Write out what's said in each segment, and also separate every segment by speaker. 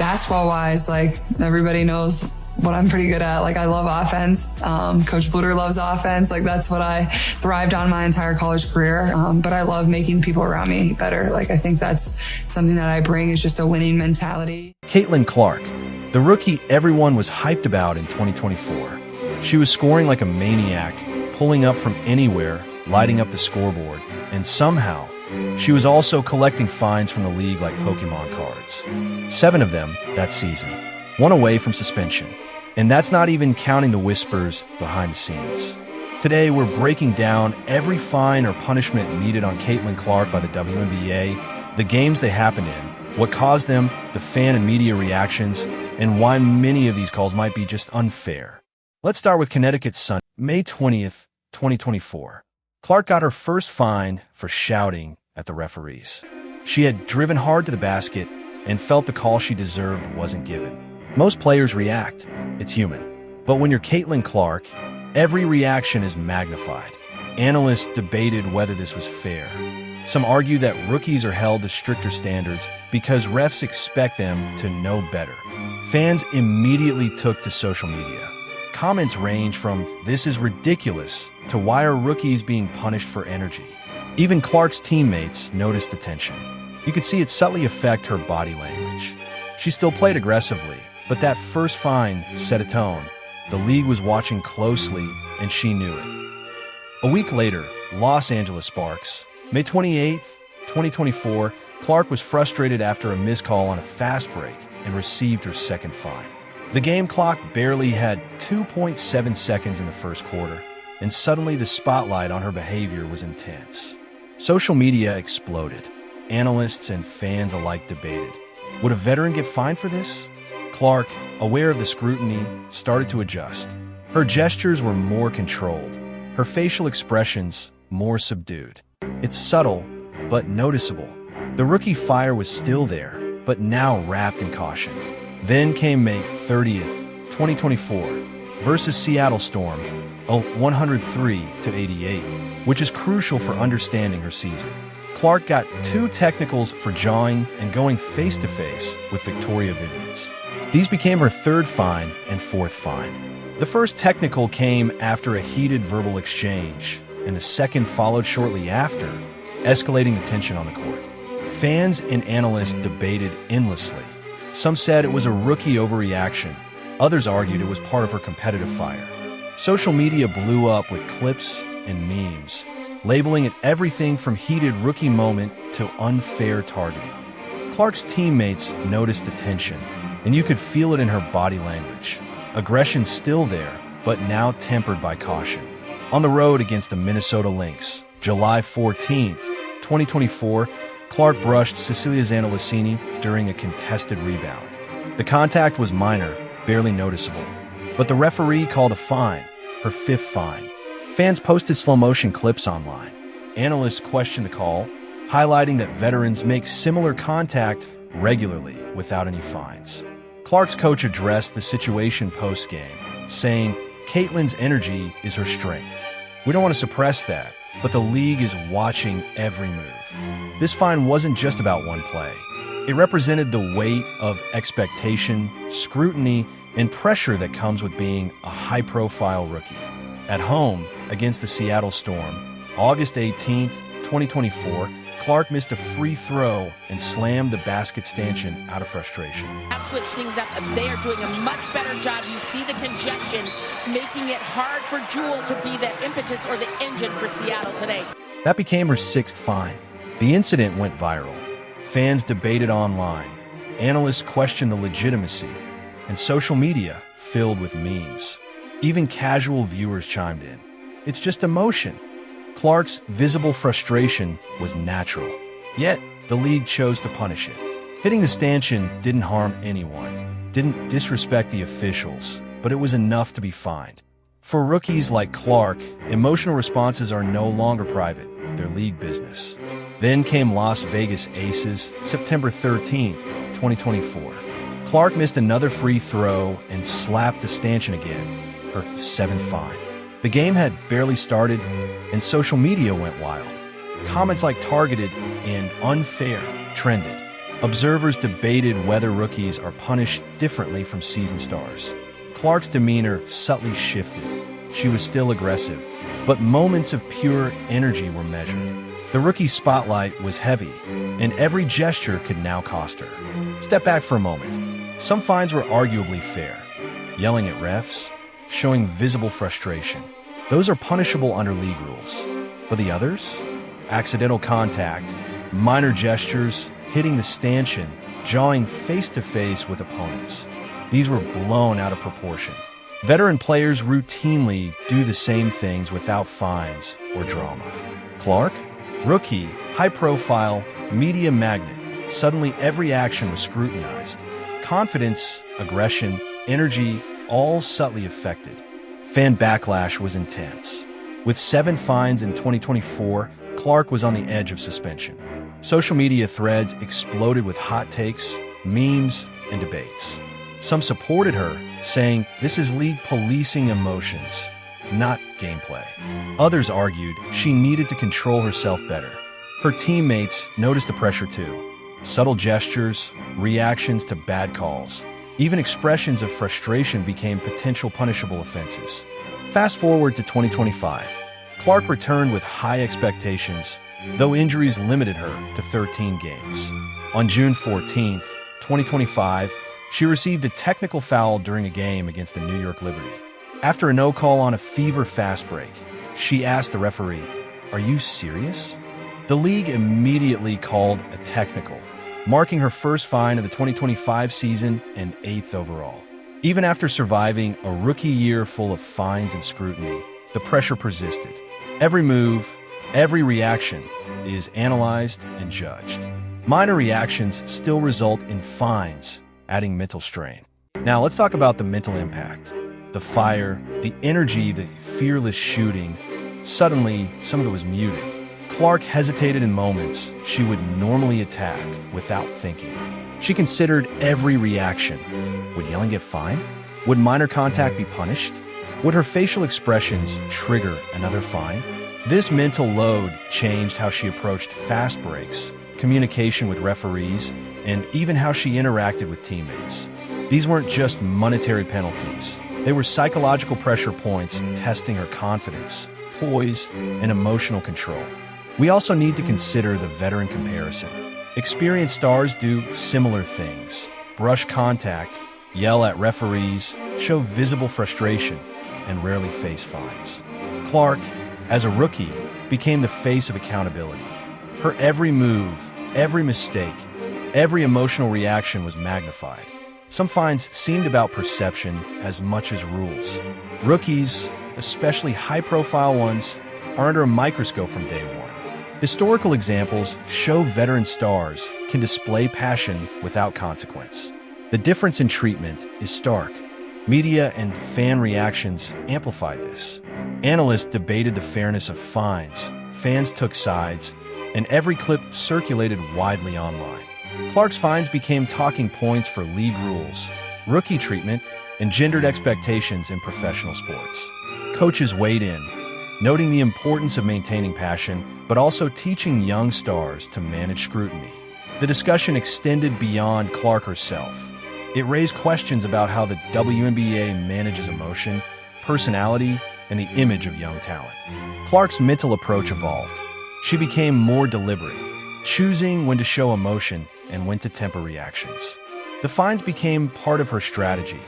Speaker 1: Basketball-wise, like, everybody knows what I'm pretty good at. Like, I love offense. Coach Bluter loves offense. Like, that's what I thrived on my entire college career. But I love making people around me better. Like, I think that's something that I bring, is just a winning mentality.
Speaker 2: Caitlin Clark, the rookie everyone was hyped about in 2024. She was scoring like a maniac, pulling up from anywhere, lighting up the scoreboard, and somehow she was also collecting fines from the league like Pokemon cards. 7 of them that season, 1 away from suspension. And that's not even counting the whispers behind the scenes. Today, we're breaking down every fine or punishment meted on Caitlin Clark by the WNBA, the games they happened in, what caused them, the fan and media reactions, and why many of these calls might be just unfair. Let's start with Connecticut's Sunday, May 20th, 2024. Clark got her first fine for shouting at the referees. She had driven hard to the basket and felt the call she deserved wasn't given. Most players react. It's human. But when you're Caitlin Clark, every reaction is magnified. Analysts debated whether this was fair. Some argue that rookies are held to stricter standards because refs expect them to know better. Fans immediately took to social media. Comments range from "this is ridiculous" to "why are rookies being punished for energy?" Even Clark's teammates noticed the tension. You could see it subtly affect her body language. She still played aggressively, but that first fine set a tone. The league was watching closely, and she knew it. A week later, Los Angeles Sparks. May 28th, 2024, Clark was frustrated after a missed call on a fast break and received her second fine. The game clock barely had 2.7 seconds in the first quarter, and suddenly the spotlight on her behavior was intense. Social media exploded. Analysts and fans alike debated. Would a veteran get fined for this? Clark, aware of the scrutiny, started to adjust. Her gestures were more controlled, her facial expressions more subdued. It's subtle, but noticeable. The rookie fire was still there, but now wrapped in caution. Then came May 30th, 2024, versus Seattle Storm, 103-88, which is crucial for understanding her season. Clark got 2 technicals for jawing and going face-to-face with Victoria Vivians. These became her 3rd fine and 4th fine. The first technical came after a heated verbal exchange, and the second followed shortly after, escalating the tension on the court. Fans and analysts debated endlessly. Some said it was a rookie overreaction. Others argued it was part of her competitive fire. Social media blew up with clips and memes, labeling it everything from heated rookie moment to unfair targeting. Clark's teammates noticed the tension, and you could feel it in her body language. Aggression still there, but now tempered by caution. On the road against the Minnesota Lynx, July 14th, 2024, Clark brushed Cecilia Zandalicini during a contested rebound. The contact was minor, barely noticeable, but the referee called a fine, her 5th fine. Fans posted slow-motion clips online. Analysts questioned the call, highlighting that veterans make similar contact regularly without any fines. Clark's coach addressed the situation post-game, saying, "Caitlin's energy is her strength. We don't want to suppress that, but the league is watching every move." This fine wasn't just about one play. It represented the weight of expectation, scrutiny, and pressure that comes with being a high-profile rookie. At home, against the Seattle Storm, August 18th, 2024, Clark missed a free throw and slammed the basket stanchion out of frustration.
Speaker 3: Switch things up. They are doing a much better job. You see the congestion, making it hard for Jewel to be the impetus or the engine for Seattle today.
Speaker 2: That became her 6th fine. The incident went viral. Fans debated online. Analysts questioned the legitimacy, and social media filled with memes. Even casual viewers chimed in. It's just emotion. Clark's visible frustration was natural. Yet, the league chose to punish it. Hitting the stanchion didn't harm anyone, didn't disrespect the officials, but it was enough to be fined. For rookies like Clark, emotional responses are no longer private, they're league business. Then came Las Vegas Aces, September 13th, 2024. Clark missed another free throw and slapped the stanchion again, her 7th fine. The game had barely started, and social media went wild. Comments like targeted and unfair trended. Observers debated whether rookies are punished differently from seasoned stars. Clark's demeanor subtly shifted. She was still aggressive, but moments of pure energy were measured. The rookie spotlight was heavy, and every gesture could now cost her. Step back for a moment. Some fines were arguably fair. Yelling at refs, showing visible frustration. Those are punishable under league rules. But the others? Accidental contact, minor gestures, hitting the stanchion, jawing face-to-face with opponents. These were blown out of proportion. Veteran players routinely do the same things without fines or drama. Clark? Rookie, high-profile, media magnet. Suddenly every action was scrutinized. Confidence, aggression, energy, all subtly affected. Fan backlash was intense. With 7 fines in 2024, Clark was on the edge of suspension. Social media threads exploded with hot takes, memes, and debates. Some supported her, saying this is league policing emotions, not gameplay. Others argued she needed to control herself better. Her teammates noticed the pressure too. Subtle gestures, reactions to bad calls, even expressions of frustration became potential punishable offenses. Fast forward to 2025. Clark returned with high expectations, though injuries limited her to 13 games. On June 14, 2025, she received a technical foul during a game against the New York Liberty. After a no call on a fever fast break, she asked the referee, "Are you serious?" The league immediately called a technical, marking her first fine of the 2025 season and 8th overall. Even after surviving a rookie year full of fines and scrutiny, the pressure persisted. Every move, every reaction is analyzed and judged. Minor reactions still result in fines, adding mental strain. Now let's talk about the mental impact. The fire, the energy, the fearless shooting. Suddenly, some of it was muted. Clark hesitated in moments she would normally attack without thinking. She considered every reaction. Would yelling get fined? Would minor contact be punished? Would her facial expressions trigger another fine? This mental load changed how she approached fast breaks, communication with referees, and even how she interacted with teammates. These weren't just monetary penalties. They were psychological pressure points testing her confidence, poise, and emotional control. We also need to consider the veteran comparison. Experienced stars do similar things. Brush contact, yell at referees, show visible frustration, and rarely face fines. Clark, as a rookie, became the face of accountability. Her every move, every mistake, every emotional reaction was magnified. Some fines seemed about perception as much as rules. Rookies, especially high-profile ones, are under a microscope from day one. Historical examples show veteran stars can display passion without consequence. The difference in treatment is stark. Media and fan reactions amplified this. Analysts debated the fairness of fines, fans took sides, and every clip circulated widely online. Clark's fines became talking points for league rules, rookie treatment, and gendered expectations in professional sports. Coaches weighed in, noting the importance of maintaining passion, but also teaching young stars to manage scrutiny. The discussion extended beyond Clark herself. It raised questions about how the WNBA manages emotion, personality, and the image of young talent. Clark's mental approach evolved. She became more deliberate, choosing when to show emotion and when to temper reactions. The fines became part of her strategy,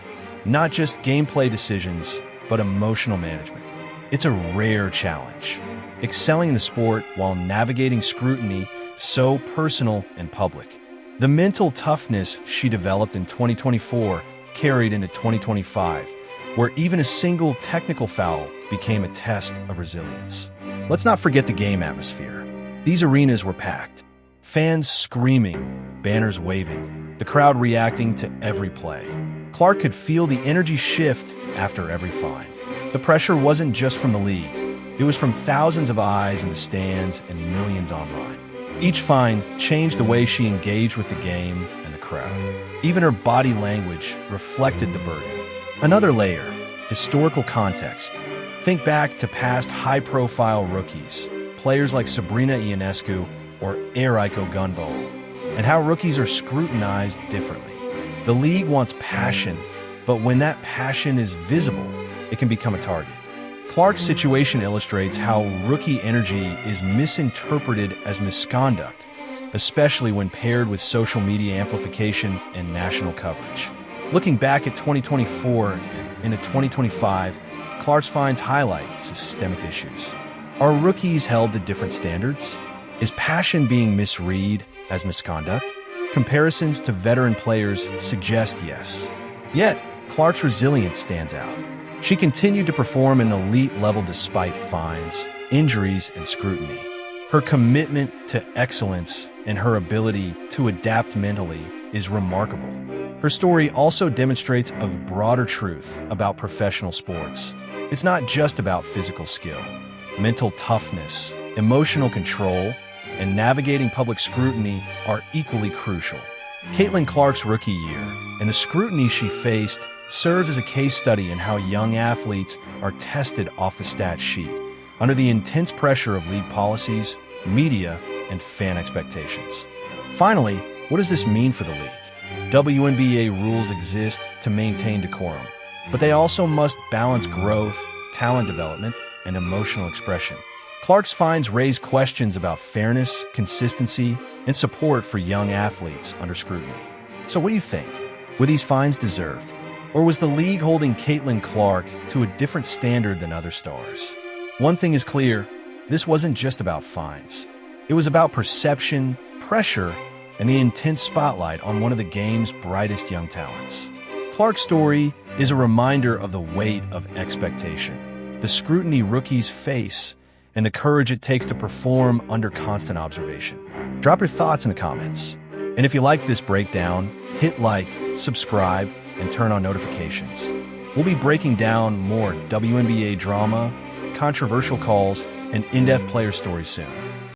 Speaker 2: not just gameplay decisions, but emotional management. It's a rare challenge, excelling in the sport while navigating scrutiny so personal and public. The mental toughness she developed in 2024 carried into 2025, where even a single technical foul became a test of resilience. Let's not forget the game atmosphere. These arenas were packed. Fans screaming, banners waving, the crowd reacting to every play. Clark could feel the energy shift after every fine. The pressure wasn't just from the league. It was from thousands of eyes in the stands and millions online. Each fine changed the way she engaged with the game and the crowd. Even her body language reflected the burden. Another layer, historical context. Think back to past high-profile rookies, players like Sabrina Ionescu or Eriko Gunbowl. and how rookies are scrutinized differently. The league wants passion, but when that passion is visible, it can become a target. Clark's situation illustrates how rookie energy is misinterpreted as misconduct, especially when paired with social media amplification and national coverage. Looking back at 2024 and into 2025, Clark's finds highlight systemic issues. Are rookies held to different standards? Is passion being misread as misconduct? Comparisons to veteran players suggest yes. Yet, Clark's resilience stands out. She continued to perform at an elite level despite fines, injuries, and scrutiny. Her commitment to excellence and her ability to adapt mentally is remarkable. Her story also demonstrates a broader truth about professional sports. It's not just about physical skill. Mental toughness, emotional control, and navigating public scrutiny are equally crucial. Caitlin Clark's rookie year and the scrutiny she faced serves as a case study in how young athletes are tested off the stat sheet under the intense pressure of league policies, media, and fan expectations. Finally, what does this mean for the league? WNBA rules exist to maintain decorum, but they also must balance growth, talent development, and emotional expression. Clark's finds raise questions about fairness, consistency, and support for young athletes under scrutiny. So what do you think? Were these fines deserved? Or was the league holding Caitlin Clark to a different standard than other stars? One thing is clear, this wasn't just about fines. It was about perception, pressure, and the intense spotlight on one of the game's brightest young talents. Clark's story is a reminder of the weight of expectation, the scrutiny rookies face, and the courage it takes to perform under constant observation. Drop your thoughts in the comments. And if you like this breakdown, hit like, subscribe, and turn on notifications. We'll be breaking down more WNBA drama, controversial calls, and in-depth player stories soon.